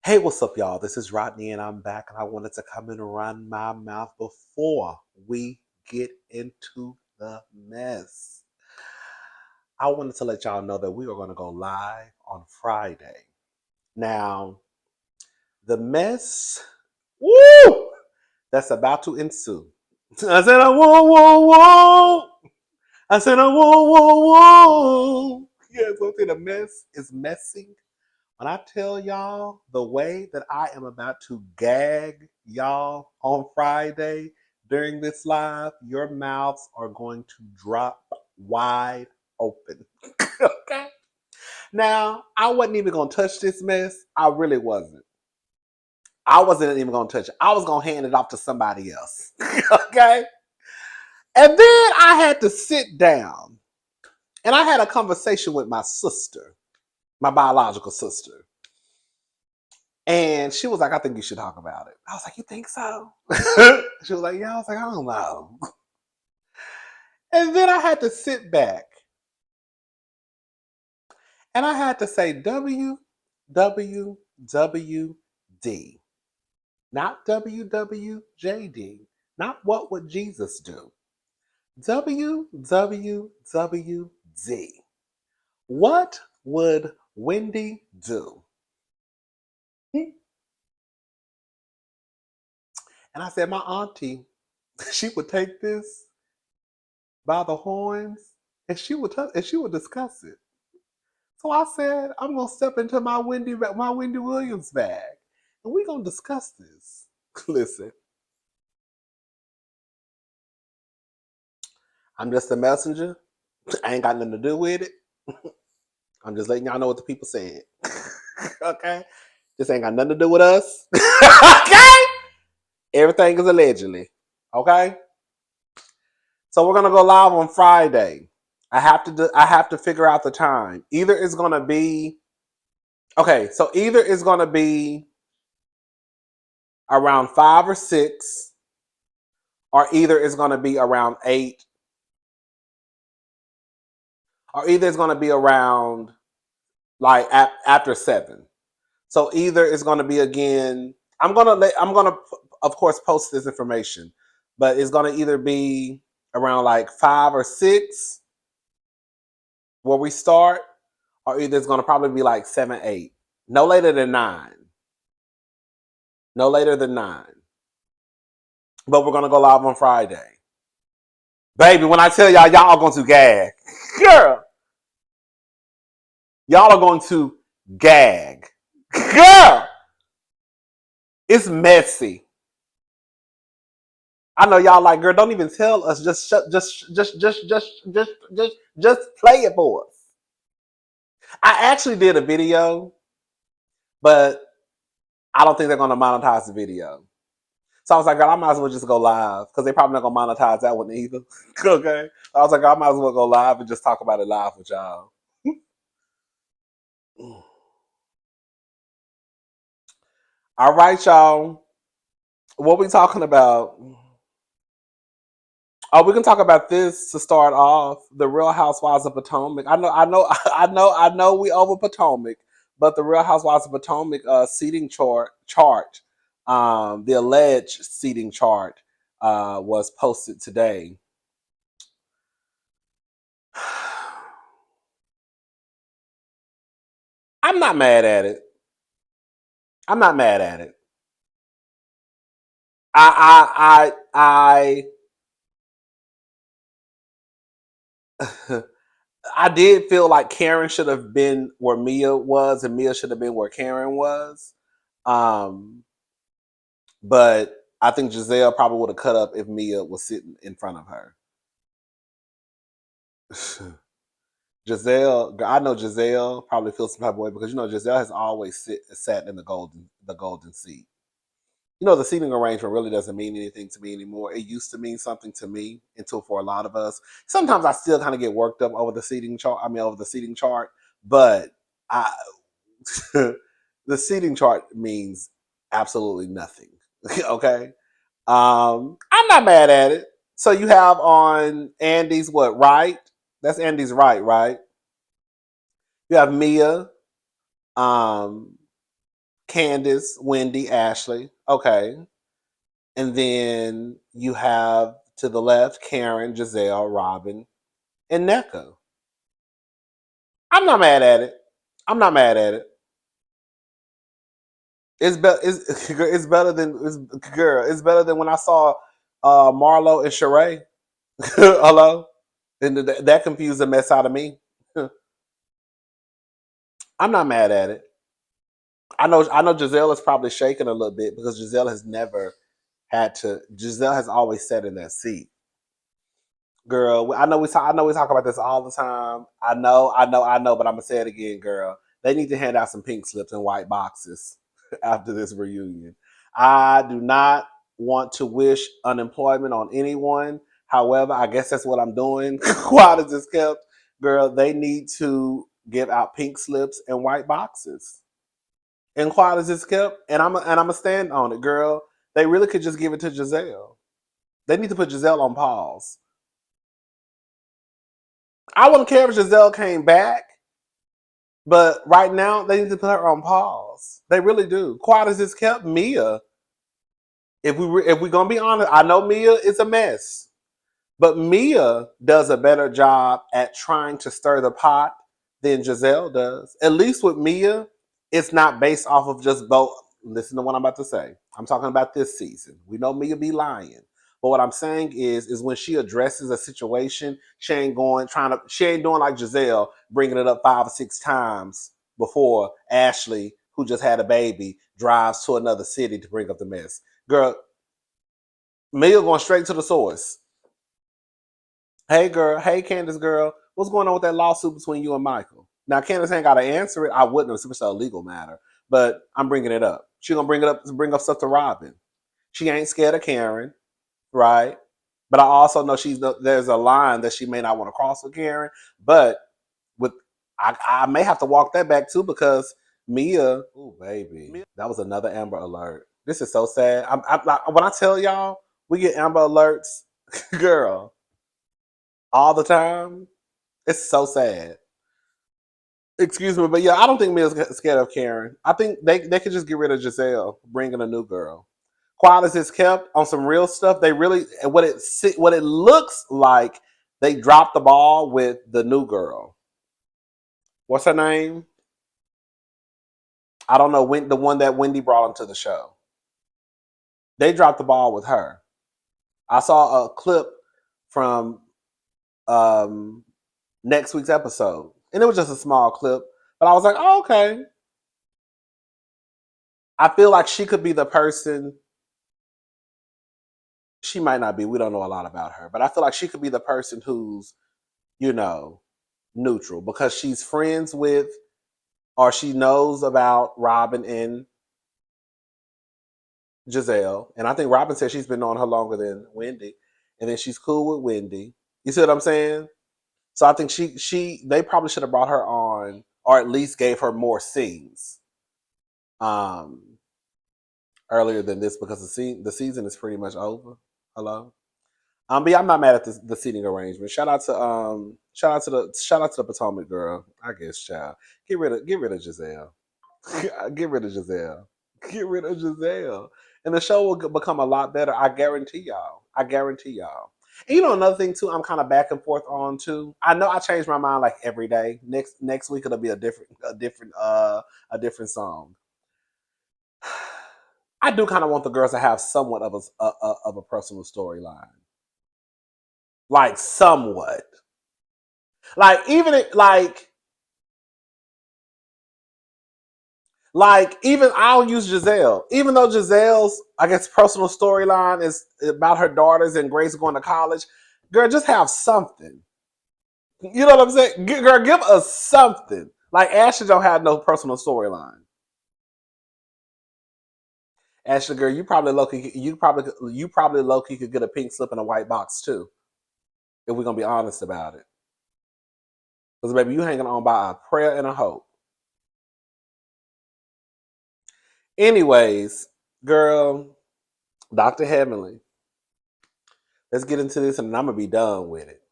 Hey, what's up, y'all? This is Rodney, and I'm back, and I wanted to come and run my mouth before we get into the mess. I wanted to let y'all know that we are going to go live on Friday. Now, the mess, woo, that's about to ensue. I said, whoa, whoa, whoa. I said, whoa, whoa, whoa. Yes, okay, the mess is messing. When I tell y'all the way that I am about to gag y'all on Friday during this live, your mouths are going to drop wide open. Okay? Now, I wasn't even going to touch this mess. I really wasn't. I wasn't even going to touch it. I was going to hand it off to somebody else. Okay? And then I had to sit down and I had a conversation with my sister, my biological sister. And she was like, I think you should talk about it. I was like, you think so? She was like, yeah. I was like, I don't know. And then I had to sit back and I had to say WWWD, not WWJD, not what would Jesus do? WWWD. What would Wendy do? And I said, my auntie, she would take this by the horns and she would discuss it. So I said, I'm gonna step into my Wendy Williams bag and we're gonna discuss this. Listen, I'm just a messenger. I ain't got nothing to do with it. I'm just letting y'all know what the people said. Okay? This ain't got nothing to do with us. Okay? Everything is allegedly. Okay? So we're gonna go live on Friday. I have to figure out the time. Either it's gonna be either it's gonna be around 5 or 6, or either it's gonna be around 8, or either it's gonna be around like after 7. So either it's gonna be again. I'm gonna of course post this information, but it's gonna either be around like 5 or 6 where we start, or either it's gonna probably be like 7, 8. No later than 9. No later than 9. But we're gonna go live on Friday. Baby, when I tell y'all are going to gag. Girl. Y'all are going to gag. Girl. It's messy. I know y'all like, girl, don't even tell us. Just play it for us. I actually did a video, but I don't think they're gonna monetize the video. So I was like, girl, I might as well just go live because they're probably not gonna monetize that one either. Okay. I was like, girl, I might as well go live and just talk about it live with y'all. All right, y'all. What we talking about? Oh, we can talk about this to start off. The Real Housewives of Potomac. I know. We over Potomac, but the Real Housewives of Potomac seating chart, the alleged seating chart, was posted today. I'm not mad at it. I'm not mad at it. I I did feel like Karen should have been where Mia was, and Mia should have been where Karen was. But I think Giselle probably would have cut up if Mia was sitting in front of her. Giselle, I know Giselle probably feels some type of way because Giselle has always sat in the golden seat. The seating arrangement really doesn't mean anything to me anymore. It used to mean something to me until for a lot of us. Sometimes I still kind of get worked up over the seating chart. Over the seating chart, but I the seating chart means absolutely nothing. Okay. I'm not mad at it. So you have on Andy's right? That's Andy's right? You have Mia, Candace, Wendy, Ashley. Okay. And then you have to the left Karen, Giselle, Robin, and NECA. I'm not mad at it. I'm not mad at it. It's better than girl. It's better than when I saw Marlo and Sheree. Hello, and that confused the mess out of me. I'm not mad at it. I know Giselle is probably shaking a little bit because Giselle has never had to. Giselle has always sat in that seat. Girl, I know we talk about this all the time. I know, but I'm gonna say it again, girl. They need to hand out some pink slips and white boxes after this reunion. I do not want to wish unemployment on anyone. However, I guess that's what I'm doing. Quiet as this kept, girl. They need to give out pink slips and white boxes. And quiet as this kept, and I'm a stand on it, girl. They really could just give it to Giselle. They need to put Giselle on pause. I wouldn't care if Giselle came back, but right now they need to put her on pause. They really do. Quiet as this kept, Mia. If we're gonna be honest, I know Mia is a mess. But Mia does a better job at trying to stir the pot than Giselle does. At least with Mia, it's not based off of just both. Listen to what I'm about to say. I'm talking about this season. We know Mia be lying. But what I'm saying is when she addresses a situation, she ain't doing like Giselle, bringing it up 5 or 6 times before Ashley, who just had a baby, drives to another city to bring up the mess. Girl, Mia going straight to the source. Hey girl, hey Candace girl, what's going on with that lawsuit between you and Michael? Now Candace ain't got to answer it. I wouldn't if it's a legal matter, but I'm bringing it up. She gonna bring up stuff to Robin. She ain't scared of Karen, right? But I also know there's a line that she may not want to cross with Karen. But with I may have to walk that back too because Mia, oh baby, that was another Amber Alert. This is so sad. When I tell y'all we get Amber Alerts, girl, all the time. It's so sad. Excuse me, but yeah, I don't think Mia's scared of Karen. I think they could just get rid of Giselle, bring in a new girl. Quiet as it's kept on some real stuff. They really what it looks like. They dropped the ball with the new girl. What's her name? I don't know. The one that Wendy brought into the show. They dropped the ball with her. I saw a clip from um, next week's episode, and it was just a small clip. But I was like, oh, okay. I feel like she could be the person. She might not be. We don't know a lot about her, but I feel like she could be the person who's, you know, neutral because she's friends with or she knows about Robin and Giselle. And I think Robin said she's been knowing her longer than Wendy. And then she's cool with Wendy. You see what I'm saying? So I think they probably should have brought her on or at least gave her more scenes. Earlier than this because the season is pretty much over. Hello, but yeah, I'm not mad at the seating arrangement. Shout out to the Potomac girl. I guess, child. Get rid of Giselle. Get rid of Giselle. Get rid of Giselle, and the show will become a lot better. I guarantee y'all. I guarantee y'all. And you know another thing too. I'm kind of back and forth on too. I know I change my mind like every day. Next week it'll be a different song. I do kind of want the girls to have somewhat of a personal storyline, like somewhat, like even like even I'll use Giselle, even though Giselle's I guess personal storyline is about her daughters and Grace going to college. Girl, just have something. You know what I'm saying? Girl, give us something. Like Ashley don't have no personal storyline. Ashley, girl, you probably low key could get a pink slip in a white box too. If we're gonna be honest about it. Because baby, you hanging on by a prayer and a hope. Anyways, girl, Dr. Heavenly, let's get into this and I'm gonna be done with it.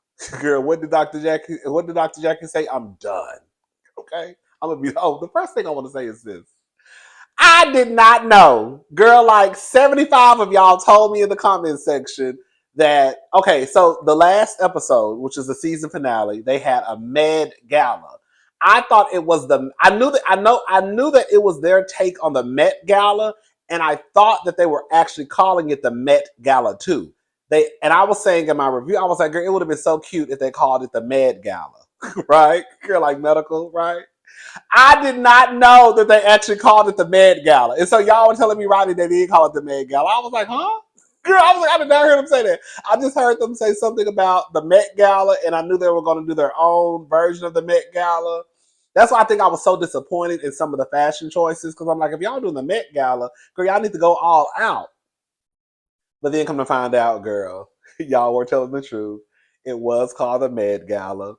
Girl, what did Dr. Jackie say? I'm done. Okay? I'm gonna be the first thing I want to say is this. I did not know. Girl, like 75 of y'all told me in the comment section that, okay, so the last episode, which is the season finale, they had a Med Gala. I thought it was I knew that it was their take on the Met Gala, and I thought that they were actually calling it the Met Gala too. And I was saying in my review, I was like, girl, it would have been so cute if they called it the Med Gala, right? Girl, like medical, right? I did not know that they actually called it the Met Gala. And so y'all were telling me, Rodney, they did call it the Met Gala. I was like, huh? Girl, I was like, I did not hear them say that. I just heard them say something about the Met Gala, and I knew they were going to do their own version of the Met Gala. That's why I think I was so disappointed in some of the fashion choices, because I'm like, if y'all doing the Met Gala, girl, y'all need to go all out. But then come to find out, girl, y'all were telling the truth. It was called the Med Gala.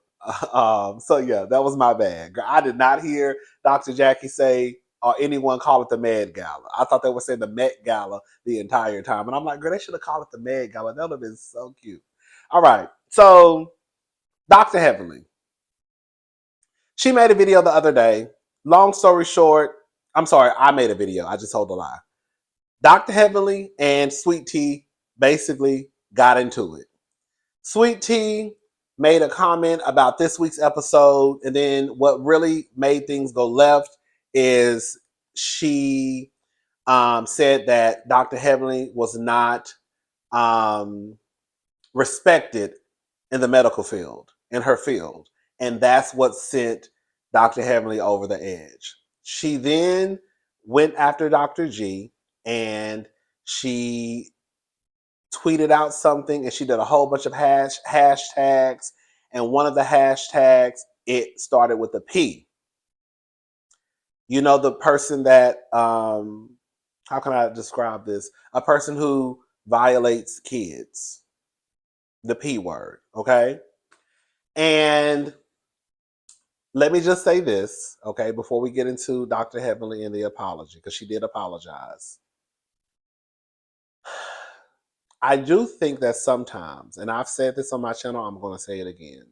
So yeah, that was my bad. Girl, I did not hear Dr. Jackie say or anyone call it the Med Gala. I thought they were saying the Met Gala the entire time. And I'm like, girl, they should have called it the Med Gala. That would have been so cute. All right. So Dr. Heavenly, she made a video the other day. Long story short, I'm sorry, I made a video. I just told a lie. Dr. Heavenly and Sweet Tea basically got into it. Sweet Tea made a comment about this week's episode, and then what really made things go left is she said that Dr. Heavenly was not respected in the medical field, in her field, and that's what sent Dr. Heavenly over the edge. She then went after Dr. G, and she tweeted out something, and she did a whole bunch of hashtags, and one of the hashtags, it started with a P. You know, the person that how can I describe this? A person who violates kids. The P word, okay? And let me just say this, okay, before we get into Dr. Heavenly and the apology, because she did apologize. I do think that sometimes, and I've said this on my channel, I'm going to say it again.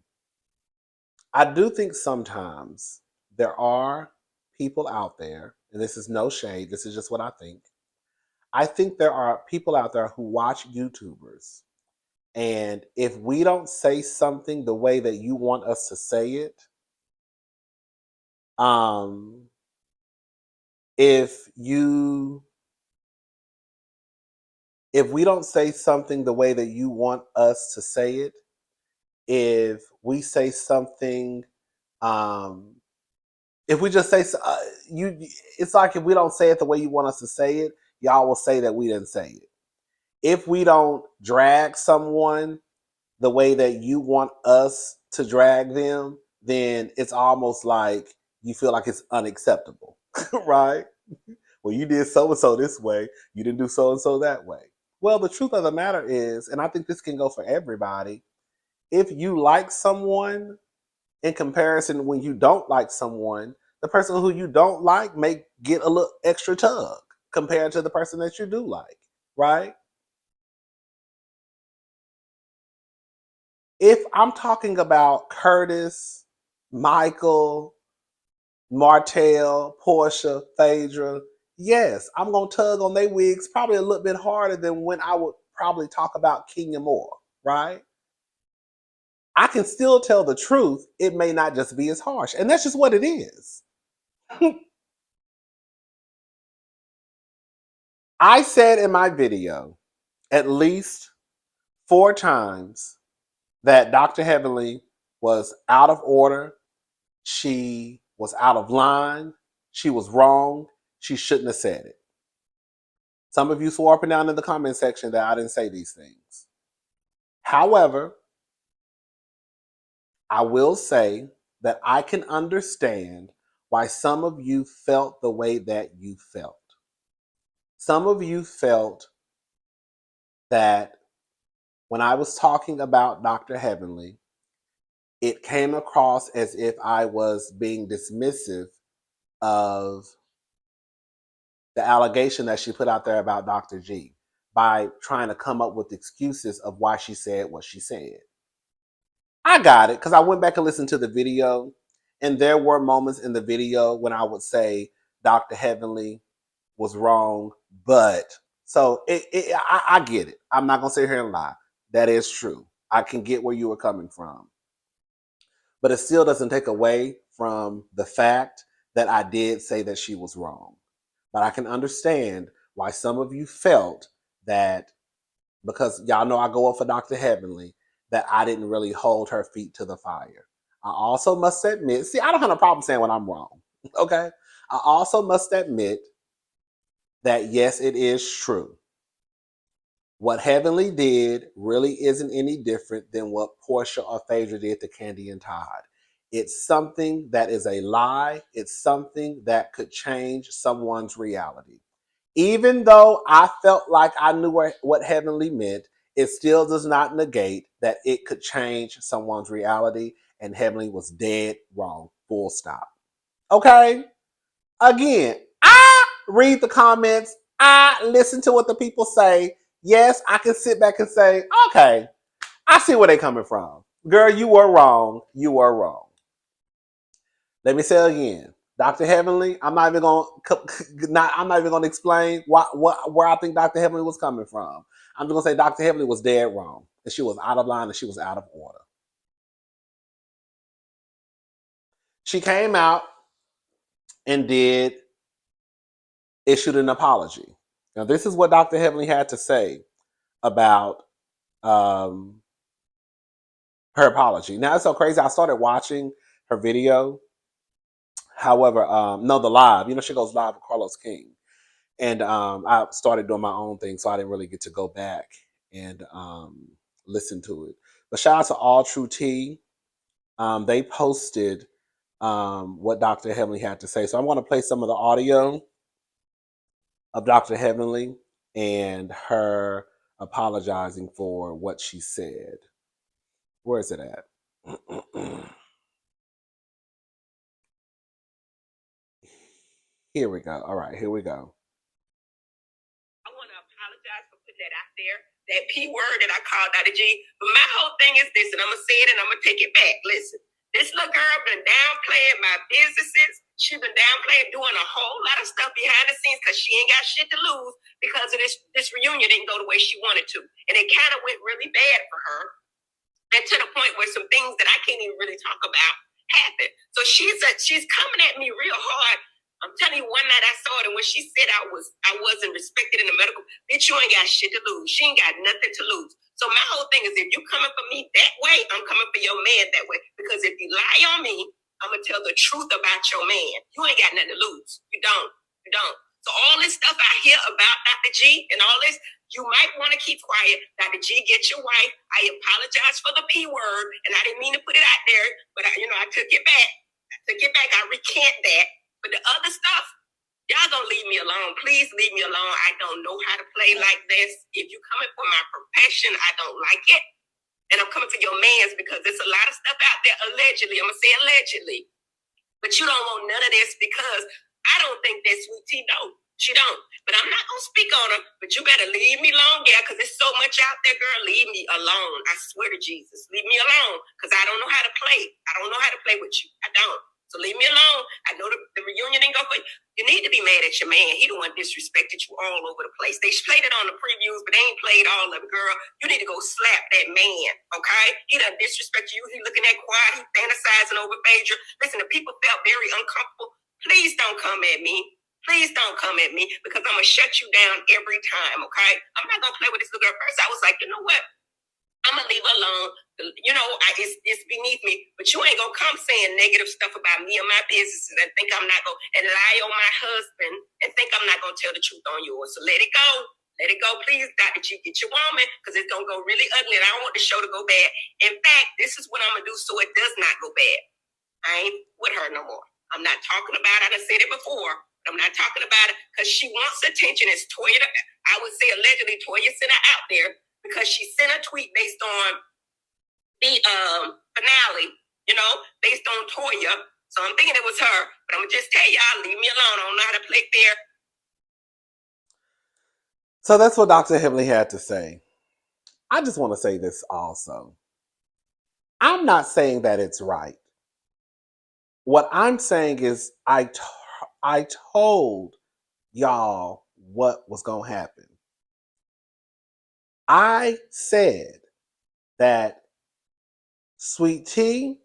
I do think sometimes there are people out there, and this is no shade, this is just what I think. I think there are people out there who watch YouTubers, and if we don't say something the way that you want us to say it, if we don't say something the way that you want us to say it, if we say something, if we just say it's like if we don't say it the way you want us to say it, y'all will say that we didn't say it. If we don't drag someone the way that you want us to drag them, then it's almost like you feel like it's unacceptable, right? Well, you did so and so this way, you didn't do so and so that way. Well, the truth of the matter is, and I think this can go for everybody, if you like someone, in comparison when you don't like someone, the person who you don't like may get a little extra tug compared to the person that you do like, right? If I'm talking about Curtis, Michael, Martell, Portia, Phaedra, yes, I'm going to tug on their wigs probably a little bit harder than when I would probably talk about Kenya Moore, right? I can still tell the truth. It may not just be as harsh. And that's just what it is. I said in my video at least 4 times that Dr. Heavenly was out of order. She was out of line. She was wrong. She shouldn't have said it. Some of you swore up and down in the comment section that I didn't say these things. However, I will say that I can understand why some of you felt the way that you felt. Some of you felt that when I was talking about Dr. Heavenly, it came across as if I was being dismissive of the allegation that she put out there about Dr. G by trying to come up with excuses of why she said what she said. I got it because I went back and listened to the video, and there were moments in the video when I would say Dr. Heavenly was wrong, but so I get it. I'm not gonna sit here and lie. That is true. I can get where you were coming from, but it still doesn't take away from the fact that I did say that she was wrong. But I can understand why some of you felt that, because y'all know I go up for Dr. Heavenly, that I didn't really hold her feet to the fire. I also must admit, see, I don't have a problem saying when I'm wrong. Okay. I also must admit that yes, it is true. What Heavenly did really isn't any different than what Portia or Phaedra did to Candy and Todd. It's something that is a lie. It's something that could change someone's reality. Even though I felt like I knew what Heavenly meant, it still does not negate that it could change someone's reality, and Heavenly was dead wrong. Full stop. Okay? Again, I read the comments, I listen to what the people say. Yes, I can sit back and say, okay, I see where they're coming from. Girl, you were wrong. You were wrong. Let me say it again. Dr. Heavenly, I'm not even gonna explain where I think Dr. Heavenly was coming from. I'm just gonna say Dr. Heavenly was dead wrong. And she was out of line and she was out of order. She came out and issued an apology. Now, this is what Dr. Heavenly had to say about um, her apology. Now, it's so crazy. I started watching her video. However, no, the live. You know, she goes live with Carlos King. And I started doing my own thing, so I didn't really get to go back and listen to it. But shout out to All True Tea. They posted what Dr. Heavenly had to say. So I'm going to play some of the audio of Dr. Heavenly and her apologizing for what she said. Where is it at? Here we go. All right, here we go. I want to apologize for putting that out there. That P word that I called out of G. But my whole thing is this, and I'm going to say it and I'm going to take it back. Listen, this little girl been downplaying my businesses. She been downplaying doing a whole lot of stuff behind the scenes because she ain't got shit to lose because of this reunion didn't go the way she wanted to. And it kind of went really bad for her. And to the point where some things that I can't even really talk about happened. So she's coming at me real hard. I'm telling you, one night I saw it, and when she said I wasn't respected in the medical, bitch, you ain't got shit to lose. She ain't got nothing to lose. So my whole thing is, if you coming for me that way, I'm coming for your man that way. Because if you lie on me, I'm gonna tell the truth about your man. You ain't got nothing to lose. You don't. You don't. So all this stuff I hear about Dr. G and all this, you might want to keep quiet. Dr. G, get your wife. I apologize for the P word, and I didn't mean to put it out there, but I took it back. I recant that. But the other stuff, y'all gonna leave me alone. Please leave me alone. I don't know how to play like this. If you coming for my profession, I don't like it. And I'm coming for your mans because there's a lot of stuff out there, allegedly. I'm gonna say allegedly. But you don't want none of this because I don't think that Sweet Tea don't. She don't. But I'm not gonna speak on her. But you better leave me alone, yeah, because there's so much out there, girl. Leave me alone. I swear to Jesus. Leave me alone. Because I don't know how to play. I don't know how to play with you. I don't. So leave me alone. I know the reunion didn't go for you. You need to be mad at your man. He the one disrespected you all over the place. They played it on the previews, but they ain't played all of it, girl. You need to go slap that man, okay? He done disrespected you. He looking at quiet. He fantasizing over Phaedra. Listen, the people felt very uncomfortable. Please don't come at me. Please don't come at me because I'm going to shut you down every time, okay? I'm not going to play with this little girl. First, I was like, you know what? I'm going to leave her alone. You know, it's beneath me. But you ain't going to come saying negative stuff about me and my businesses and think I'm not going to, and lie on my husband and think I'm not going to tell the truth on yours. So let it go. Let it go, please, Dr. G. Get your woman because it's going to go really ugly and I don't want the show to go bad. In fact, this is what I'm going to do so it does not go bad. I ain't with her no more. I'm not talking about it. I said it before. I'm not talking about it because she wants attention. It's Toya. I would say allegedly Toya sent her out there because she sent a tweet based on the finale, you know, based on Toya. So I'm thinking it was her, but I'm gonna just tell y'all, leave me alone. I don't know how to play fair. So that's what Dr. Heavenly had to say. I just want to say this also. I'm not saying that it's right. What I'm saying is I told y'all what was going to happen. I said that Sweet Tea,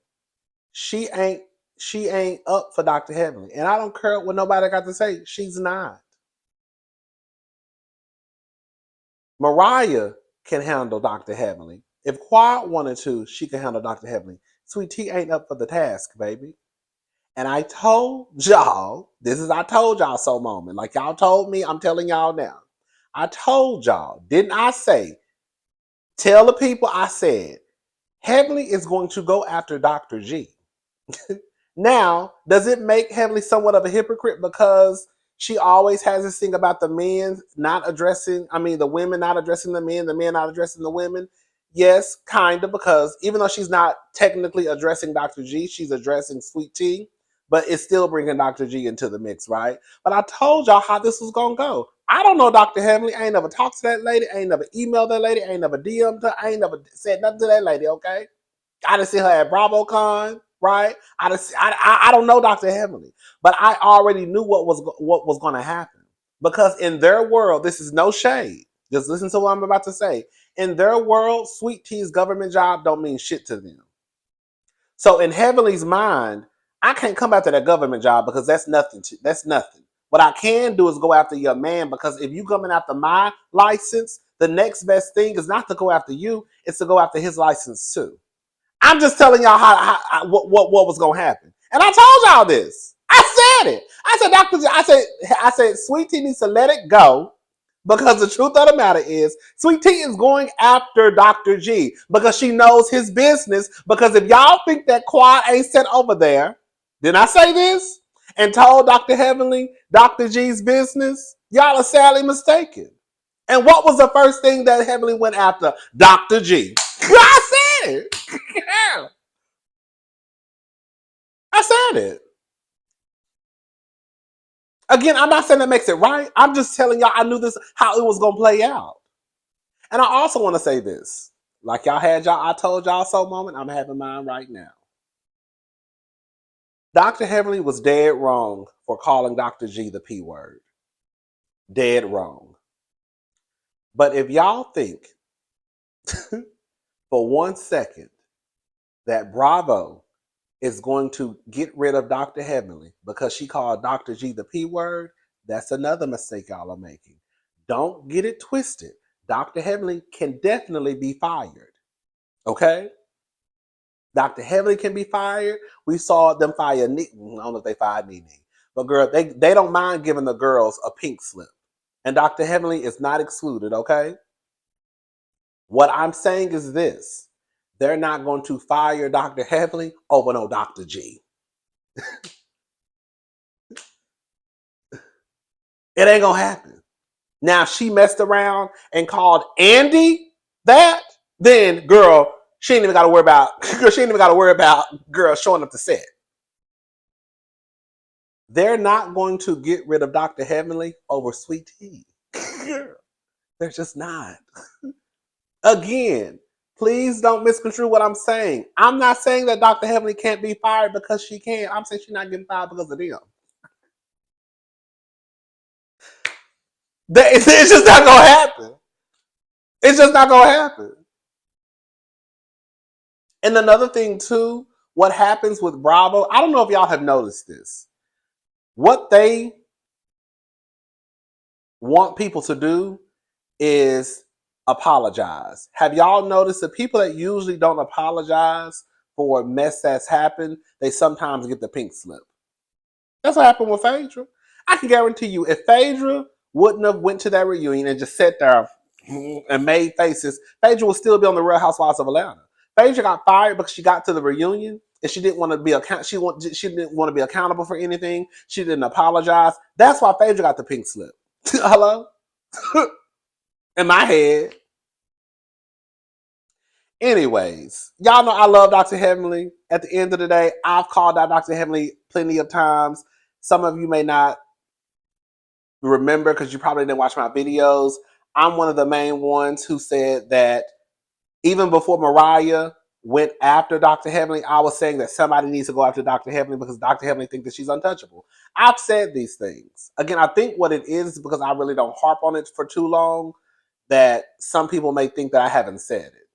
she ain't up for Dr. Heavenly. And I don't care what nobody got to say. She's not. Mariah can handle Dr. Heavenly. If Quad wanted to, she can handle Dr. Heavenly. Sweet Tea ain't up for the task, baby. And I told y'all, I told y'all so moment. Like y'all told me, I'm telling y'all now. I told y'all, didn't I say, tell the people I said, Heavenly is going to go after Dr. G. Now, does it make Heavenly somewhat of a hypocrite because she always has this thing about the men not addressing, the women not addressing the men not addressing the women? Yes, kind of, because even though she's not technically addressing Dr. G, she's addressing Sweet Tea, but it's still bringing Dr. G into the mix, right? But I told y'all how this was going to go. I don't know Dr. Heavenly. I ain't never talked to that lady. I ain't never emailed that lady. I ain't never DM'd her. I ain't never said nothing to that lady, okay? I done see her at BravoCon, right? I don't know Dr. Heavenly, but I already knew what was going to happen because in their world, this is no shade. Just listen to what I'm about to say. In their world, Sweet Tea's government job don't mean shit to them. So in Heavenly's mind, I can't come after that government job because that's nothing. That's nothing. What I can do is go after your man because if you coming after my license, the next best thing is not to go after you; it's to go after his license too. I'm just telling y'all what was gonna happen, and I told y'all this. I said it. I said, Doctor. I said, Sweet Tea needs to let it go because the truth of the matter is, Sweet Tea is going after Dr. G because she knows his business. Because if y'all think that Quad ain't sent over there, didn't I say this and told Dr. Heavenly Dr. G's business? Y'all are sadly mistaken. And what was the first thing that Heavenly went after? Dr. G. I said it. Yeah. I said it. Again, I'm not saying that makes it right. I'm just telling y'all I knew this how it was gonna play out. And I also want to say this. Like y'all had y'all, I told y'all so moment, I'm having mine right now. Dr. Heavenly was dead wrong for calling Dr. G the P word. Dead wrong. But if y'all think for 1 second that Bravo is going to get rid of Dr. Heavenly because she called Dr. G the P word, that's another mistake y'all are making. Don't get it twisted. Dr. Heavenly can definitely be fired. Okay? Dr. Heavenly can be fired. We saw them fire I don't know if they fired Nene. But girl, they don't mind giving the girls a pink slip. And Dr. Heavenly is not excluded, okay? What I'm saying is this. They're not going to fire Dr. Heavenly over no Dr. G. It ain't gonna happen. Now, if she messed around and called Andy that, then girl, she ain't even gotta worry about girl showing up to set. They're not going to get rid of Dr. Heavenly over Sweet Tea. They're just not. Again, please don't misconstrue what I'm saying. I'm not saying that Dr. Heavenly can't be fired because she can. I'm saying she's not getting fired because of them. It's just not gonna happen. It's just not gonna happen. And another thing too, what happens with Bravo, I don't know if y'all have noticed this. What they want people to do is apologize. Have y'all noticed that people that usually don't apologize for a mess that's happened, they sometimes get the pink slip? That's what happened with Phaedra. I can guarantee you, if Phaedra wouldn't have went to that reunion and just sat there and made faces, Phaedra would still be on the Real Housewives of Atlanta. Phaedra got fired because she got to the reunion and she didn't want to be she didn't want to be accountable for anything. She didn't apologize. That's why Phaedra got the pink slip. Hello? In my head. Anyways, y'all know I love Dr. Heavenly. At the end of the day, I've called out Dr. Heavenly plenty of times. Some of you may not remember because you probably didn't watch my videos. I'm one of the main ones who said that even before Mariah went after Dr. Heavenly, I was saying that somebody needs to go after Dr. Heavenly because Dr. Heavenly thinks that she's untouchable. I've said these things. Again, I think what it is because I really don't harp on it for too long, that some people may think that I haven't said it.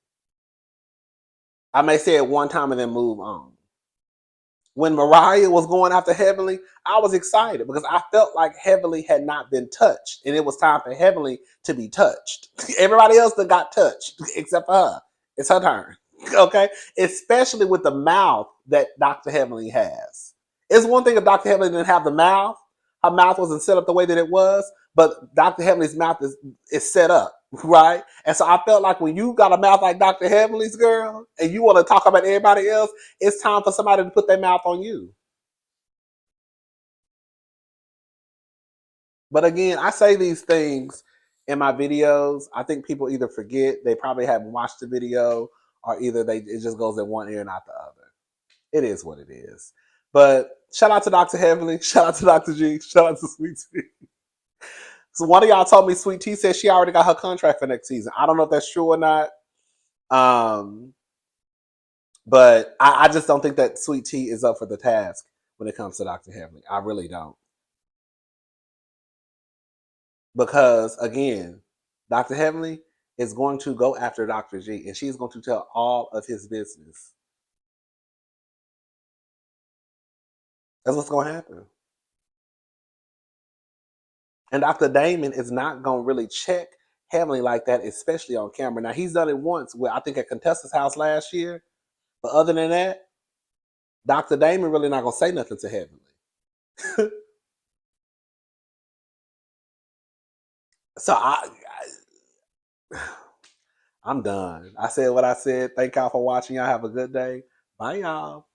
I may say it one time and then move on. When Mariah was going after Heavenly, I was excited because I felt like Heavenly had not been touched, and it was time for Heavenly to be touched. Everybody else that got touched, except for her. It's her turn. Okay? Especially with the mouth that Dr. Heavenly has. It's one thing if Dr. Heavenly didn't have the mouth, her mouth wasn't set up the way that it was, but Dr. Heavenly's mouth is set up, right? And so I felt like when you got a mouth like Dr. Heavenly's, girl, and you want to talk about everybody else, it's time for somebody to put their mouth on you. But again, I say these things in my videos. I think people either forget, they probably haven't watched the video, or either it just goes in one ear and not the other. It is what it is. But shout out to Dr. Heavenly, shout out to Dr. G, shout out to Sweet Tea. So one of y'all told me Sweet Tea said she already got her contract for next season. I don't know if that's true or not. But I just don't think that Sweet Tea is up for the task when it comes to Dr. Heavenly. I really don't. Because again, Dr. Heavenly is going to go after Dr. G, and she's going to tell all of his business. That's what's going to happen. And Dr. Damon is not going to really check Heavenly like that, especially on camera. Now, he's done it once, I think at Contessa's house last year. But other than that, Dr. Damon really not going to say nothing to Heavenly. So I'm done. I said what I said. Thank y'all for watching. Y'all have a good day. Bye, y'all.